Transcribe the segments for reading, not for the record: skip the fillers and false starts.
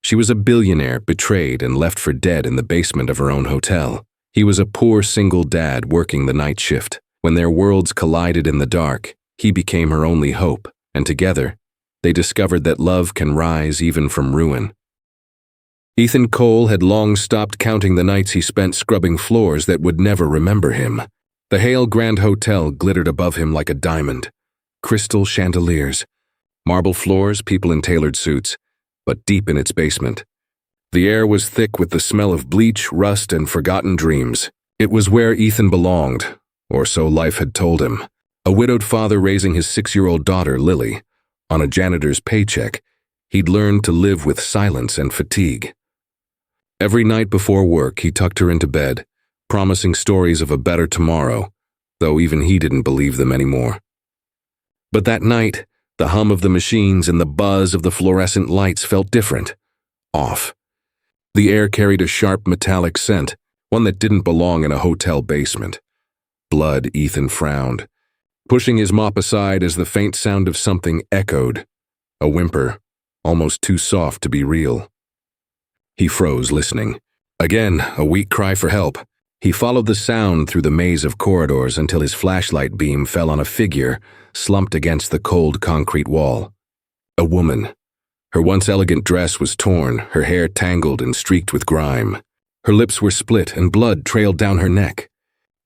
She was a billionaire, betrayed and left for dead in the basement of her own hotel. He was a poor single dad working the night shift. When their worlds collided in the dark, he became her only hope, and together, they discovered that love can rise even from ruin. Ethan Cole had long stopped counting the nights he spent scrubbing floors that would never remember him. The Hale Grand Hotel glittered above him like a diamond. Crystal chandeliers, marble floors, people in tailored suits, but deep in its basement. The air was thick with the smell of bleach, rust, and forgotten dreams. It was where Ethan belonged, or so life had told him. A widowed father raising his 6-year-old daughter, Lily. On a janitor's paycheck, he'd learned to live with silence and fatigue. Every night before work, he tucked her into bed, promising stories of a better tomorrow, though even he didn't believe them anymore. But that night, the hum of the machines and the buzz of the fluorescent lights felt different. Off. The air carried a sharp metallic scent, one that didn't belong in a hotel basement. Blood, Ethan frowned, pushing his mop aside as the faint sound of something echoed. A whimper, almost too soft to be real. He froze, listening. Again, a weak cry for help. He followed the sound through the maze of corridors until his flashlight beam fell on a figure slumped against the cold concrete wall. A woman. Her once elegant dress was torn, her hair tangled and streaked with grime. Her lips were split and blood trailed down her neck.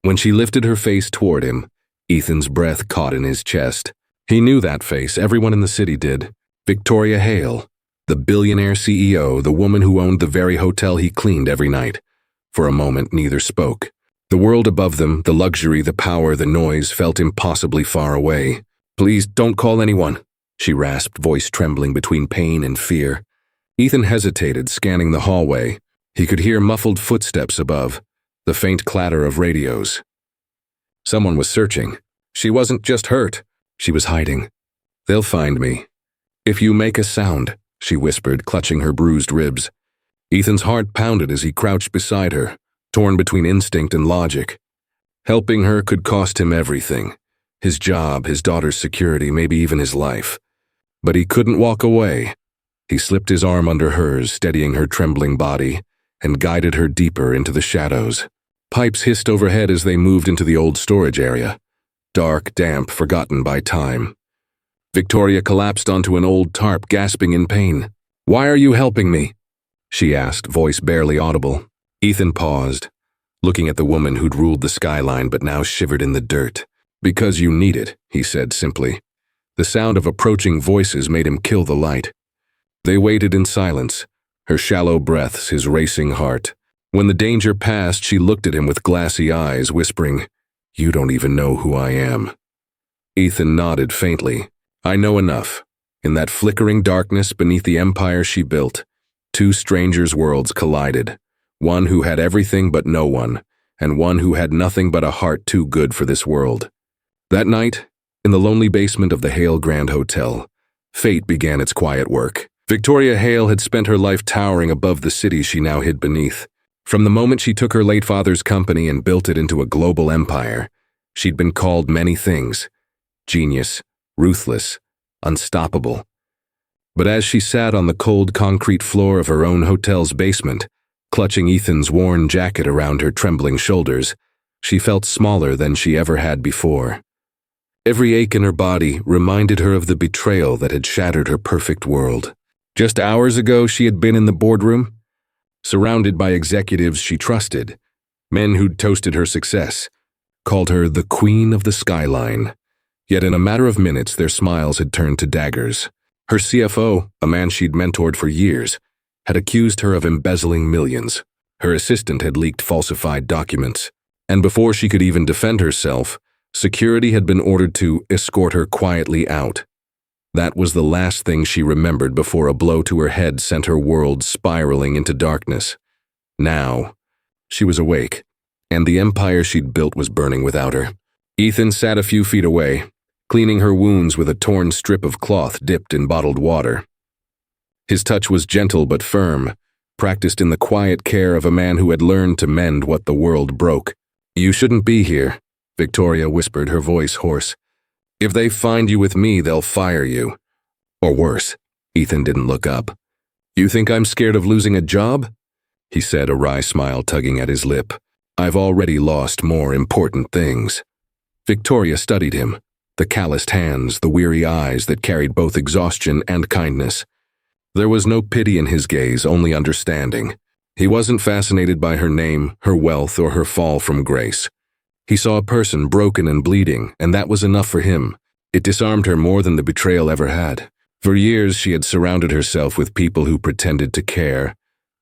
When she lifted her face toward him, Ethan's breath caught in his chest. He knew that face, everyone in the city did. Victoria Hale, the billionaire CEO, the woman who owned the very hotel he cleaned every night. For a moment, neither spoke. The world above them, the luxury, the power, the noise, felt impossibly far away. "Please don't call anyone," she rasped, voice trembling between pain and fear. Ethan hesitated, scanning the hallway. He could hear muffled footsteps above, the faint clatter of radios. Someone was searching. She wasn't just hurt. She was hiding. "They'll find me. If you make a sound," she whispered, clutching her bruised ribs. Ethan's heart pounded as he crouched beside her, torn between instinct and logic. Helping her could cost him everything. His job, his daughter's security, maybe even his life. But he couldn't walk away. He slipped his arm under hers, steadying her trembling body, and guided her deeper into the shadows. Pipes hissed overhead as they moved into the old storage area. Dark, damp, forgotten by time. Victoria collapsed onto an old tarp, gasping in pain. "Why are you helping me?" she asked, voice barely audible. Ethan paused, looking at the woman who'd ruled the skyline but now shivered in the dirt. "Because you need it," he said simply. The sound of approaching voices made him kill the light. They waited in silence, her shallow breaths, his racing heart. When the danger passed, she looked at him with glassy eyes, whispering, "You don't even know who I am." Ethan nodded faintly. "I know enough." In that flickering darkness beneath the empire she built, two strangers' worlds collided. One who had everything but no one, and one who had nothing but a heart too good for this world. That night, in the lonely basement of the Hale Grand Hotel, fate began its quiet work. Victoria Hale had spent her life towering above the city she now hid beneath. From the moment she took her late father's company and built it into a global empire, she'd been called many things: genius, ruthless, unstoppable. But as she sat on the cold concrete floor of her own hotel's basement, clutching Ethan's worn jacket around her trembling shoulders, she felt smaller than she ever had before. Every ache in her body reminded her of the betrayal that had shattered her perfect world. Just hours ago, she had been in the boardroom, surrounded by executives she trusted, men who'd toasted her success, called her the Queen of the Skyline. Yet in a matter of minutes, their smiles had turned to daggers. Her CFO, a man she'd mentored for years, had accused her of embezzling millions. Her assistant had leaked falsified documents. And before she could even defend herself, security had been ordered to escort her quietly out. That was the last thing she remembered before a blow to her head sent her world spiraling into darkness. Now, she was awake, and the empire she'd built was burning without her. Ethan sat a few feet away, cleaning her wounds with a torn strip of cloth dipped in bottled water. His touch was gentle but firm, practiced in the quiet care of a man who had learned to mend what the world broke. "You shouldn't be here," Victoria whispered, her voice hoarse. "If they find you with me, they'll fire you. Or worse." Ethan didn't look up. You think I'm scared of losing a job? He said, a wry smile tugging at his lip. I've already lost more important things. Victoria studied him, the calloused hands, the weary eyes that carried both exhaustion and kindness. There was no pity in his gaze, only understanding. He wasn't fascinated by her name, her wealth, or her fall from grace. He saw a person broken and bleeding, and that was enough for him. It disarmed her more than the betrayal ever had. For years, she had surrounded herself with people who pretended to care,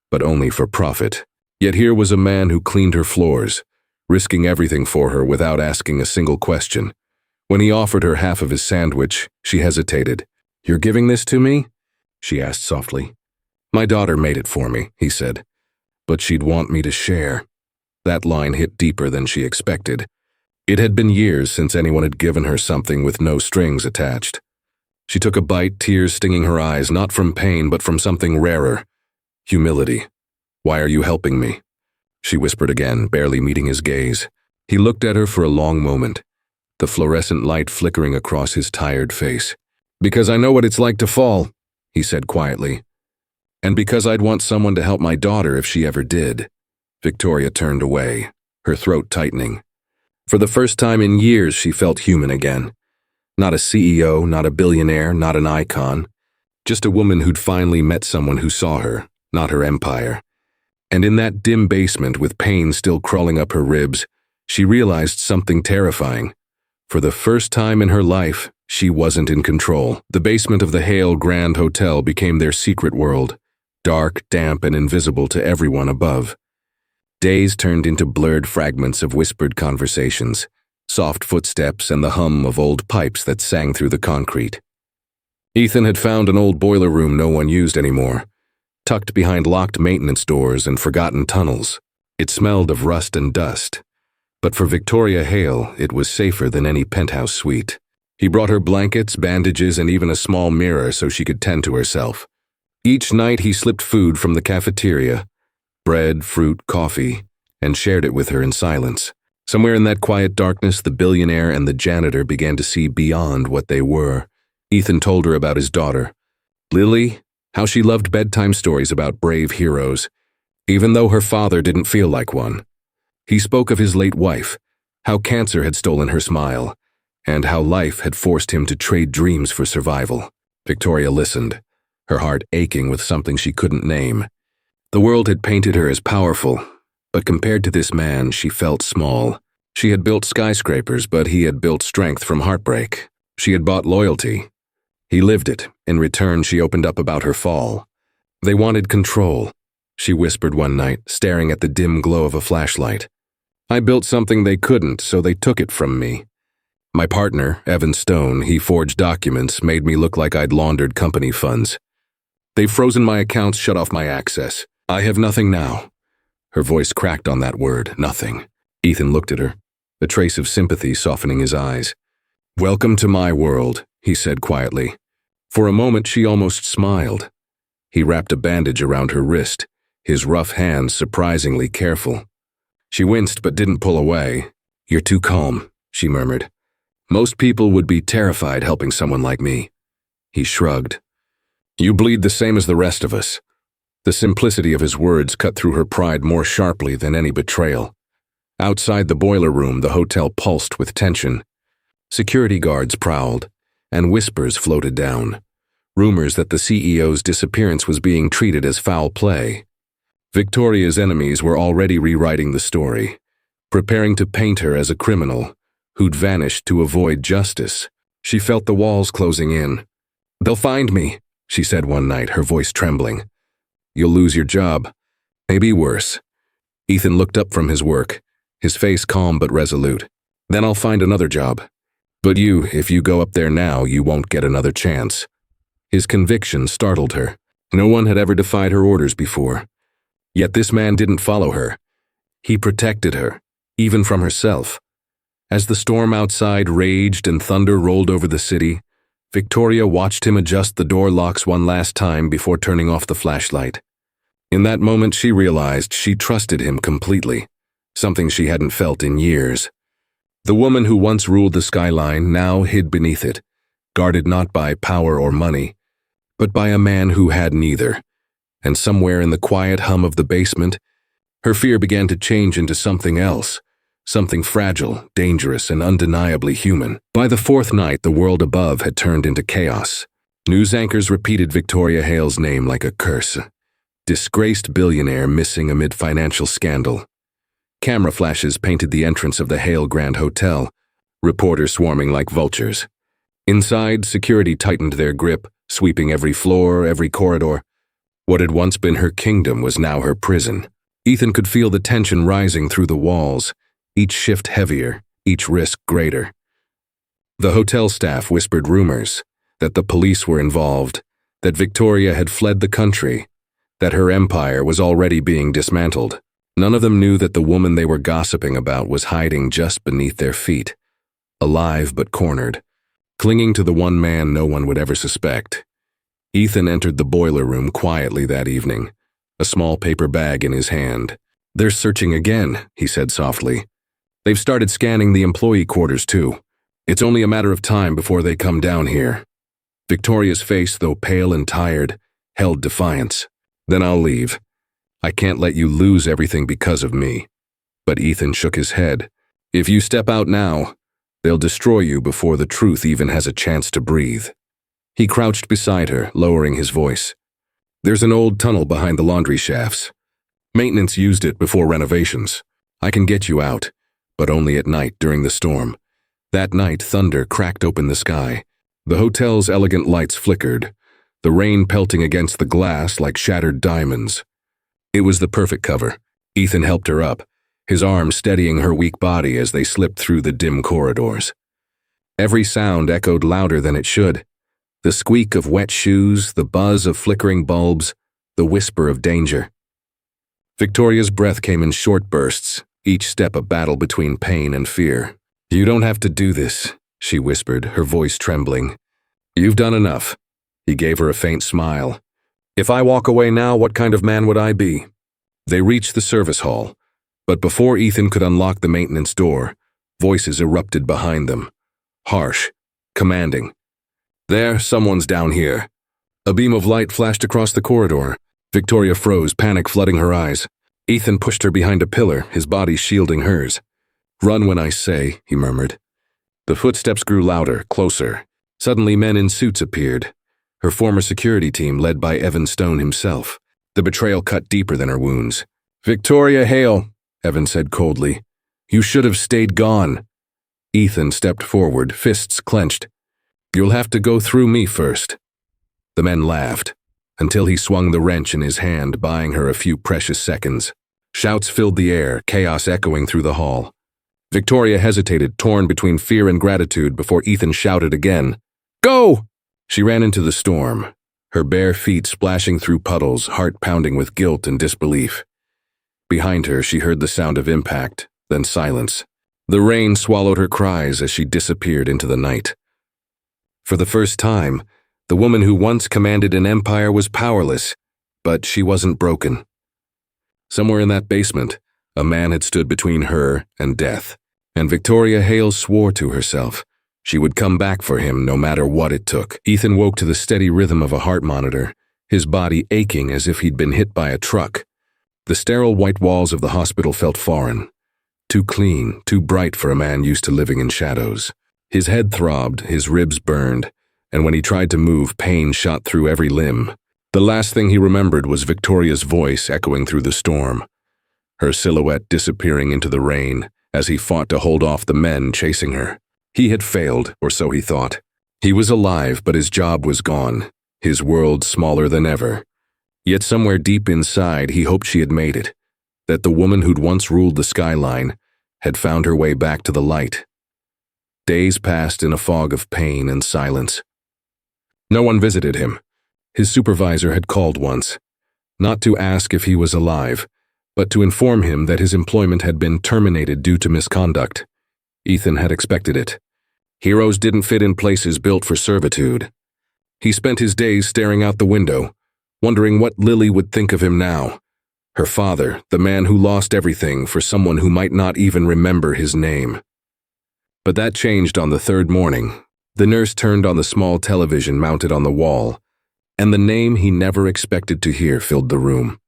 but only for profit. Yet here was a man who cleaned her floors, risking everything for her without asking a single question. When he offered her half of his sandwich, she hesitated. "You're giving this to me?" she asked softly. "My daughter made it for me," he said. "But she'd want me to share." That line hit deeper than she expected. It had been years since anyone had given her something with no strings attached. She took a bite, tears stinging her eyes, not from pain but from something rarer. Humility. "Why are you helping me?" she whispered again, barely meeting his gaze. He looked at her for a long moment, the fluorescent light flickering across his tired face. "Because I know what it's like to fall," he said quietly. "And because I'd want someone to help my daughter if she ever did." Victoria turned away, her throat tightening. For the first time in years, she felt human again. Not a CEO, not a billionaire, not an icon. Just a woman who'd finally met someone who saw her, not her empire. And in that dim basement, with pain still crawling up her ribs, she realized something terrifying. For the first time in her life, she wasn't in control. The basement of the Hale Grand Hotel became their secret world, dark, damp, and invisible to everyone above. Days turned into blurred fragments of whispered conversations, soft footsteps, and the hum of old pipes that sang through the concrete. Ethan had found an old boiler room no one used anymore, tucked behind locked maintenance doors and forgotten tunnels. It smelled of rust and dust. But for Victoria Hale, it was safer than any penthouse suite. He brought her blankets, bandages, and even a small mirror so she could tend to herself. Each night he slipped food from the cafeteria, bread, fruit, coffee, and shared it with her in silence. Somewhere in that quiet darkness, the billionaire and the janitor began to see beyond what they were. Ethan told her about his daughter, Lily, how she loved bedtime stories about brave heroes, even though her father didn't feel like one. He spoke of his late wife, how cancer had stolen her smile, and how life had forced him to trade dreams for survival. Victoria listened, her heart aching with something she couldn't name. The world had painted her as powerful, but compared to this man, she felt small. She had built skyscrapers, but he had built strength from heartbreak. She had bought loyalty. He lived it. In return, she opened up about her fall. They wanted control, she whispered one night, staring at the dim glow of a flashlight. I built something they couldn't, so they took it from me. My partner, Evan Stone, he forged documents, made me look like I'd laundered company funds. They've frozen my accounts, shut off my access. I have nothing now. Her voice cracked on that word, nothing. Ethan looked at her, a trace of sympathy softening his eyes. Welcome to my world, he said quietly. For a moment, she almost smiled. He wrapped a bandage around her wrist, his rough hands surprisingly careful. She winced but didn't pull away. You're too calm, she murmured. Most people would be terrified helping someone like me. He shrugged. You bleed the same as the rest of us. The simplicity of his words cut through her pride more sharply than any betrayal. Outside the boiler room, the hotel pulsed with tension. Security guards prowled, and whispers floated down. Rumors that the CEO's disappearance was being treated as foul play. Victoria's enemies were already rewriting the story, preparing to paint her as a criminal who'd vanished to avoid justice. She felt the walls closing in. They'll find me, she said one night, her voice trembling. You'll lose your job. Maybe worse. Ethan looked up from his work, his face calm but resolute. Then I'll find another job. But if you go up there now, you won't get another chance. His conviction startled her. No one had ever defied her orders before. Yet this man didn't follow her. He protected her, even from herself. As the storm outside raged and thunder rolled over the city, Victoria watched him adjust the door locks one last time before turning off the flashlight. In that moment, she realized she trusted him completely, something she hadn't felt in years. The woman who once ruled the skyline now hid beneath it, guarded not by power or money, but by a man who had neither. And somewhere in the quiet hum of the basement, her fear began to change into something else, something fragile, dangerous, and undeniably human. By the fourth night, the world above had turned into chaos. News anchors repeated Victoria Hale's name like a curse. Disgraced billionaire missing amid financial scandal. Camera flashes painted the entrance of the Hale Grand Hotel, reporters swarming like vultures. Inside, security tightened their grip, sweeping every floor, every corridor. What had once been her kingdom was now her prison. Ethan could feel the tension rising through the walls, each shift heavier, each risk greater. The hotel staff whispered rumors that the police were involved, that Victoria had fled the country, that her empire was already being dismantled. None of them knew that the woman they were gossiping about was hiding just beneath their feet, alive but cornered, clinging to the one man no one would ever suspect. Ethan entered the boiler room quietly that evening, a small paper bag in his hand. "They're searching again," he said softly. "They've started scanning the employee quarters too. It's only a matter of time before they come down here." Victoria's face, though pale and tired, held defiance. "Then I'll leave. I can't let you lose everything because of me." But Ethan shook his head. "If you step out now, they'll destroy you before the truth even has a chance to breathe." He crouched beside her, lowering his voice. "There's an old tunnel behind the laundry shafts. Maintenance used it before renovations. I can get you out, but only at night during the storm." That night, thunder cracked open the sky. The hotel's elegant lights flickered, the rain pelting against the glass like shattered diamonds. It was the perfect cover. Ethan helped her up, his arm steadying her weak body as they slipped through the dim corridors. Every sound echoed louder than it should. The squeak of wet shoes, the buzz of flickering bulbs, the whisper of danger. Victoria's breath came in short bursts, each step a battle between pain and fear. "You don't have to do this," she whispered, her voice trembling. "You've done enough." He gave her a faint smile. "If I walk away now, what kind of man would I be?" They reached the service hall, but before Ethan could unlock the maintenance door, voices erupted behind them. Harsh, commanding. "There, someone's down here." A beam of light flashed across the corridor. Victoria froze, panic flooding her eyes. Ethan pushed her behind a pillar, his body shielding hers. "Run when I say," he murmured. The footsteps grew louder, closer. Suddenly men in suits appeared, her former security team led by Evan Stone himself. The betrayal cut deeper than her wounds. "Victoria Hale," Evan said coldly. "You should have stayed gone." Ethan stepped forward, fists clenched. "You'll have to go through me first." The men laughed, until he swung the wrench in his hand, buying her a few precious seconds. Shouts filled the air, chaos echoing through the hall. Victoria hesitated, torn between fear and gratitude, before Ethan shouted again. "Go!" She ran into the storm, her bare feet splashing through puddles, heart pounding with guilt and disbelief. Behind her, she heard the sound of impact, then silence. The rain swallowed her cries as she disappeared into the night. For the first time, the woman who once commanded an empire was powerless, but she wasn't broken. Somewhere in that basement, a man had stood between her and death, and Victoria Hale swore to herself she would come back for him no matter what it took. Ethan woke to the steady rhythm of a heart monitor, his body aching as if he'd been hit by a truck. The sterile white walls of the hospital felt foreign, too clean, too bright for a man used to living in shadows. His head throbbed, his ribs burned, and when he tried to move, pain shot through every limb. The last thing he remembered was Victoria's voice echoing through the storm, her silhouette disappearing into the rain as he fought to hold off the men chasing her. He had failed, or so he thought. He was alive, but his job was gone, his world smaller than ever. Yet somewhere deep inside, he hoped she had made it, that the woman who'd once ruled the skyline had found her way back to the light. Days passed in a fog of pain and silence. No one visited him. His supervisor had called once, not to ask if he was alive, but to inform him that his employment had been terminated due to misconduct. Ethan had expected it. Heroes didn't fit in places built for servitude. He spent his days staring out the window, wondering what Lily would think of him now. Her father, the man who lost everything for someone who might not even remember his name. But that changed on the third morning. The nurse turned on the small television mounted on the wall, and the name he never expected to hear filled the room.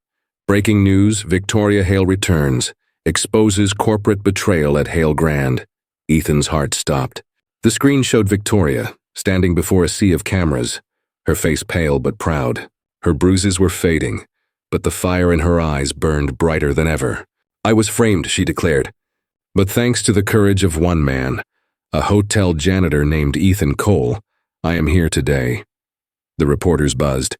Breaking news: Victoria Hale returns, exposes corporate betrayal at Hale Grand. Ethan's heart stopped. The screen showed Victoria, standing before a sea of cameras, her face pale but proud. Her bruises were fading, but the fire in her eyes burned brighter than ever. "I was framed," she declared. "But thanks to the courage of one man, a hotel janitor named Ethan Cole, I am here today." The reporters buzzed.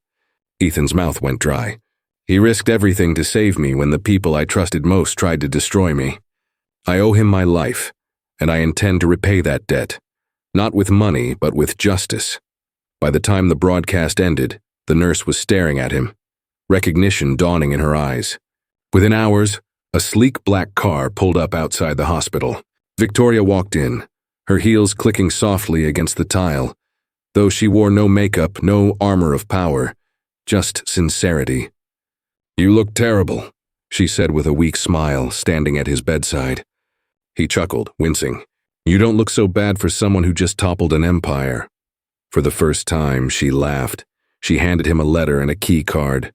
Ethan's mouth went dry. "He risked everything to save me when the people I trusted most tried to destroy me. I owe him my life, and I intend to repay that debt, not with money, but with justice." By the time the broadcast ended, the nurse was staring at him, recognition dawning in her eyes. Within hours, a sleek black car pulled up outside the hospital. Victoria walked in, her heels clicking softly against the tile, though she wore no makeup, no armor of power, just sincerity. "You look terrible," she said with a weak smile, standing at his bedside. He chuckled, wincing. "You don't look so bad for someone who just toppled an empire." For the first time, she laughed. She handed him a letter and a key card.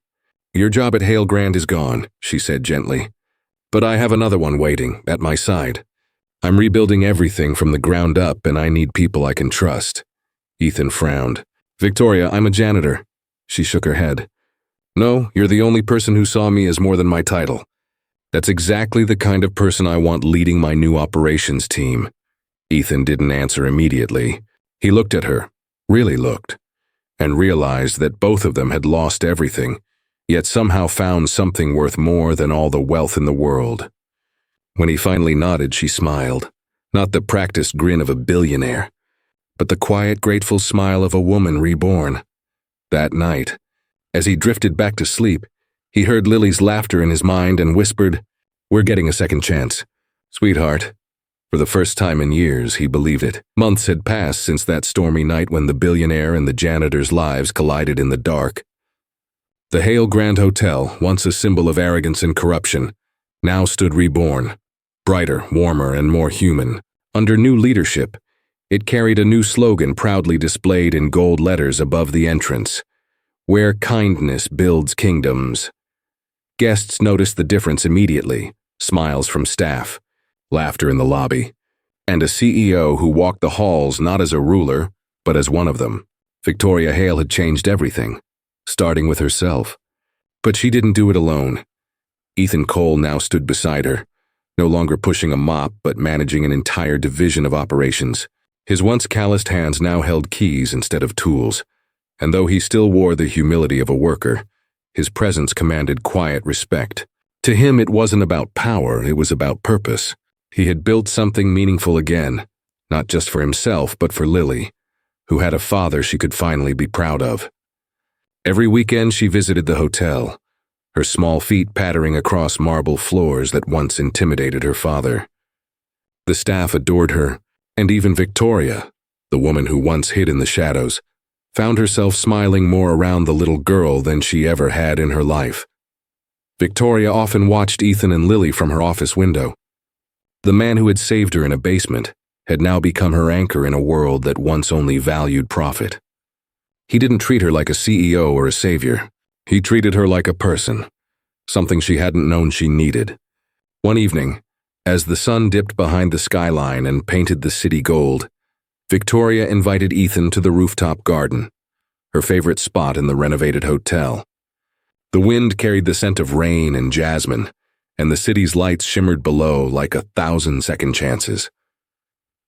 "Your job at Hale Grand is gone," she said gently. "But I have another one waiting, at my side. I'm rebuilding everything from the ground up, and I need people I can trust." Ethan frowned. "Victoria, I'm a janitor." She shook her head. "No, you're the only person who saw me as more than my title. That's exactly the kind of person I want leading my new operations team." Ethan didn't answer immediately. He looked at her, really looked, and realized that both of them had lost everything, yet somehow found something worth more than all the wealth in the world. When he finally nodded, she smiled, not the practiced grin of a billionaire, but the quiet, grateful smile of a woman reborn. That night, as he drifted back to sleep, he heard Lily's laughter in his mind and whispered, "We're getting a second chance. Sweetheart." For the first time in years, he believed it. Months had passed since that stormy night when the billionaire and the janitor's lives collided in the dark. The Hale Grand Hotel, once a symbol of arrogance and corruption, now stood reborn, brighter, warmer, and more human. Under new leadership, it carried a new slogan proudly displayed in gold letters above the entrance: "Where kindness builds kingdoms." Guests noticed the difference immediately: smiles from staff, laughter in the lobby, and a CEO who walked the halls not as a ruler, but as one of them. Victoria Hale had changed everything, starting with herself. But she didn't do it alone. Ethan Cole now stood beside her, no longer pushing a mop but managing an entire division of operations. His once calloused hands now held keys instead of tools, and though he still wore the humility of a worker, his presence commanded quiet respect. To him, it wasn't about power, it was about purpose. He had built something meaningful again, not just for himself, but for Lily, who had a father she could finally be proud of. Every weekend she visited the hotel, her small feet pattering across marble floors that once intimidated her father. The staff adored her, and even Victoria, the woman who once hid in the shadows, found herself smiling more around the little girl than she ever had in her life. Victoria often watched Ethan and Lily from her office window. The man who had saved her in a basement had now become her anchor in a world that once only valued profit. He didn't treat her like a CEO or a savior. He treated her like a person, something she hadn't known she needed. One evening, as the sun dipped behind the skyline and painted the city gold, Victoria invited Ethan to the rooftop garden, her favorite spot in the renovated hotel. The wind carried the scent of rain and jasmine, and the city's lights shimmered below like 1,000 second chances.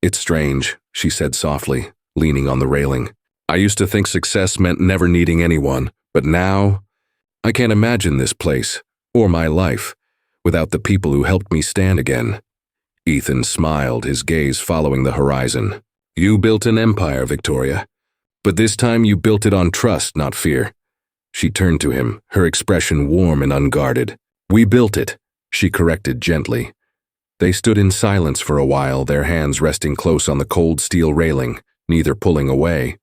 "It's strange," she said softly, leaning on the railing. "I used to think success meant never needing anyone, but now, I can't imagine this place, or my life, without the people who helped me stand again." Ethan smiled, his gaze following the horizon. "You built an empire, Victoria, but this time you built it on trust, not fear." She turned to him, her expression warm and unguarded. "We built it," she corrected gently. They stood in silence for a while, their hands resting close on the cold steel railing, neither pulling away.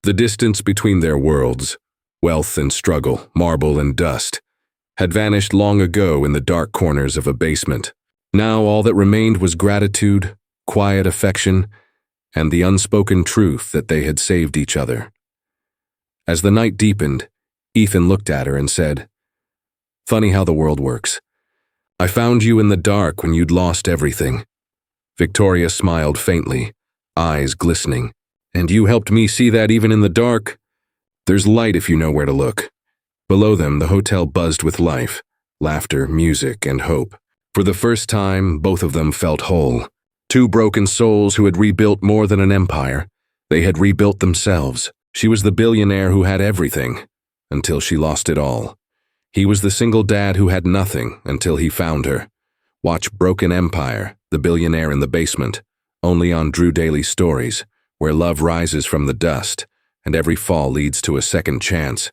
The distance between their worlds, wealth and struggle, marble and dust, had vanished long ago in the dark corners of a basement. Now all that remained was gratitude, quiet affection, and the unspoken truth that they had saved each other. As the night deepened, Ethan looked at her and said, "Funny how the world works. I found you in the dark when you'd lost everything." Victoria smiled faintly, eyes glistening. "And you helped me see that even in the dark? There's light if you know where to look." Below them, the hotel buzzed with life, laughter, music, and hope. For the first time, both of them felt whole. Two broken souls who had rebuilt more than an empire. They had rebuilt themselves. She was the billionaire who had everything, until she lost it all. He was the single dad who had nothing until he found her. Watch Broken Empire, The Billionaire in the Basement, only on Drew Daily Stories, where love rises from the dust, and every fall leads to a second chance.